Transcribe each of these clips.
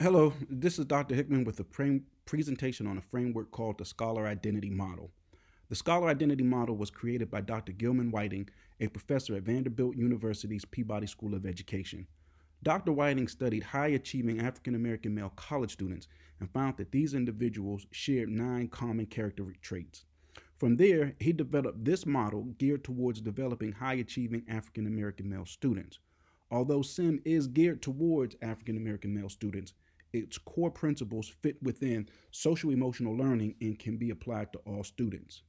Hello, this is Dr. Hickman with a presentation on a framework called the Scholar Identity Model. The Scholar Identity Model was created by Dr. Gilman Whiting, a professor at Vanderbilt University's Peabody School of Education. Dr. Whiting studied high achieving African American male college students and found that these individuals shared 9 common character traits. From there, he developed this model geared towards developing high achieving African American male students. Although SIM is geared towards African American male students, its core principles fit within social emotional learning and can be applied to all students.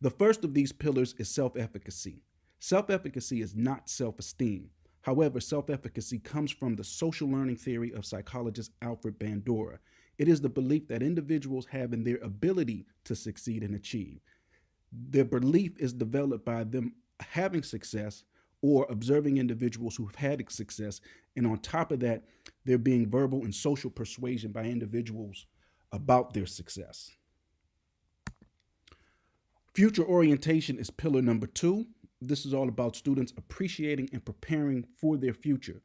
The first of these pillars is self efficacy. Self efficacy is not self esteem. However, self efficacy comes from the social learning theory of psychologist Alfred Bandura. It is the belief that individuals have in their ability to succeed and achieve. Their belief is developed by them having success or observing individuals who've had success. And on top of that, there being verbal and social persuasion by individuals about their success. Future orientation is pillar number 2. This is all about students appreciating and preparing for their future.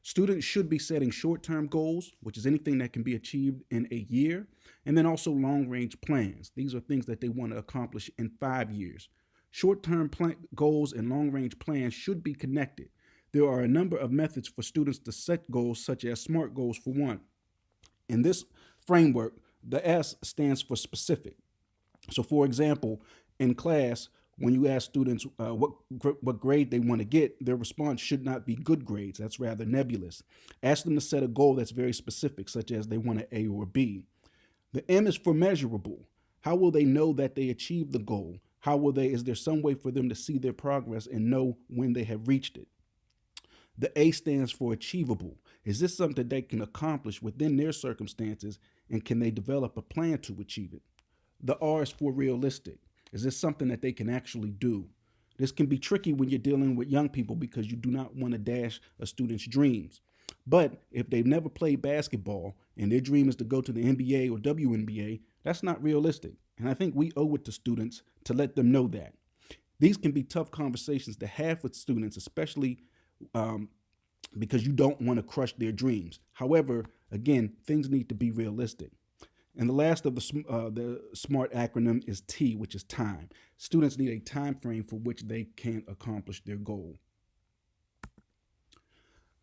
Students should be setting short-term goals, which is anything that can be achieved in a year, and then also long-range plans. These are things that they want to accomplish in 5 years. Short-term goals and long-range plans should be connected. There are a number of methods for students to set goals, such as SMART goals for one. In this framework, the S stands for specific. So for example, in class, when you ask students what grade they want to get, their response should not be good grades. That's rather nebulous. Ask them to set a goal that's very specific, such as they want an A or a B. The M is for measurable. How will they know that they achieved the goal? Is there some way for them to see their progress and know when they have reached it? The A stands for achievable. Is this something they can accomplish within their circumstances, and can they develop a plan to achieve it? The R is for realistic. Is this something that they can actually do? This can be tricky when you're dealing with young people because you do not want to dash a student's dreams. But if they've never played basketball and their dream is to go to the NBA or WNBA, that's not realistic. And I think we owe it to students to let them know that. These can be tough conversations to have with students, especially because you don't want to crush their dreams. However, again, things need to be realistic. And the last of the SMART acronym is T, which is time. Students need a time frame for which they can accomplish their goal.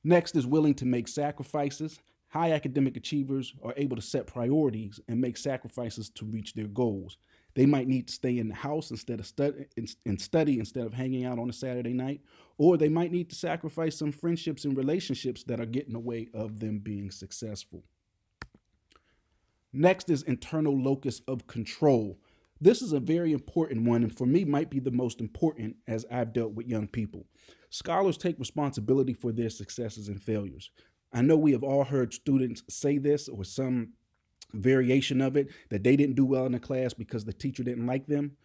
Next is willing to make sacrifices. High academic achievers are able to set priorities and make sacrifices to reach their goals. They might need to stay in the house instead of study instead of hanging out on a Saturday night, or they might need to sacrifice some friendships and relationships that are getting in the way of them being successful. Next is internal locus of control. This is a very important one, and for me might be the most important as I've dealt with young people. Scholars take responsibility for their successes and failures. I know we have all heard students say this or some variation of it, that they didn't do well in the class because the teacher didn't like them.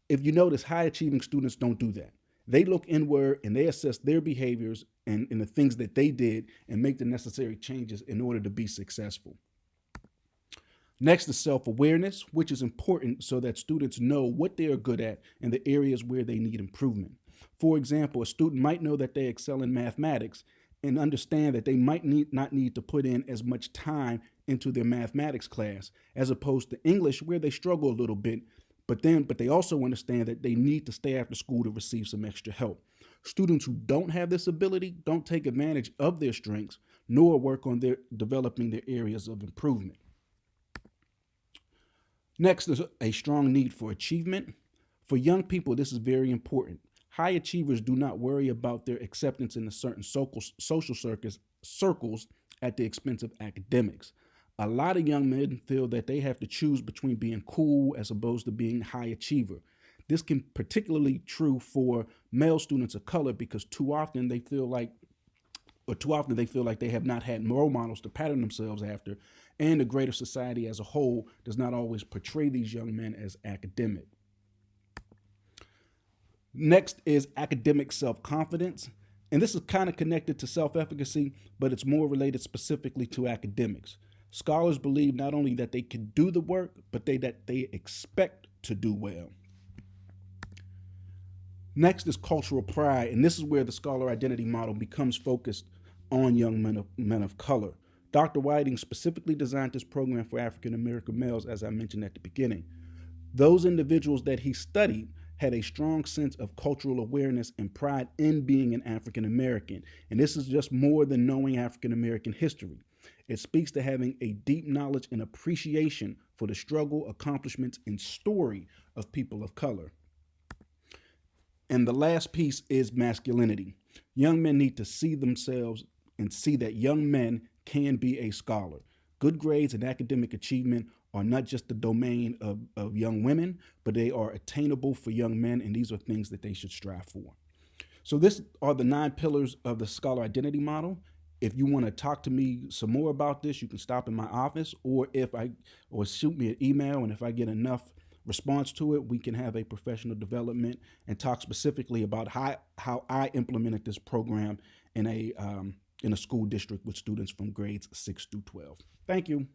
If you notice, high achieving students don't do that. They look inward and they assess their behaviors and the things that they did and make the necessary changes in order to be successful. Next is self-awareness, which is important so that students know what they are good at and the areas where they need improvement. For example, a student might know that they excel in mathematics and understand that they might not need to put in as much time into their mathematics class, as opposed to English, where they struggle a little bit, but they also understand that they need to stay after school to receive some extra help. Students who don't have this ability don't take advantage of their strengths, nor work on developing their areas of improvement. Next is a strong need for achievement. For young people, this is very important. High achievers do not worry about their acceptance in a certain social circles at the expense of academics. A lot of young men feel that they have to choose between being cool as opposed to being a high achiever. This can particularly true for male students of color because too often they feel like they have not had role models to pattern themselves after, and the greater society as a whole does not always portray these young men as academic. Next is academic self-confidence, and this is kind of connected to self-efficacy, but it's more related specifically to academics. Scholars believe not only that they can do the work, but that they expect to do well. Next is cultural pride, and this is where the scholar identity model becomes focused on young men of color. Dr. Whiting specifically designed this program for African American males, as I mentioned at the beginning. Those individuals that he studied had a strong sense of cultural awareness and pride in being an African American. And this is just more than knowing African American history. It speaks to having a deep knowledge and appreciation for the struggle, accomplishments, and story of people of color. And the last piece is masculinity. Young men need to see themselves and see that young men can be a scholar. Good grades and academic achievement are not just the domain of young women, but they are attainable for young men, and these are things that they should strive for. So these are the 9 pillars of the scholar identity model. If you want to talk to me some more about this, you can stop in my office, or shoot me an email, and if I get enough response to it, we can have a professional development and talk specifically about how I implemented this program in a school district with students from grades 6 through 12. Thank you.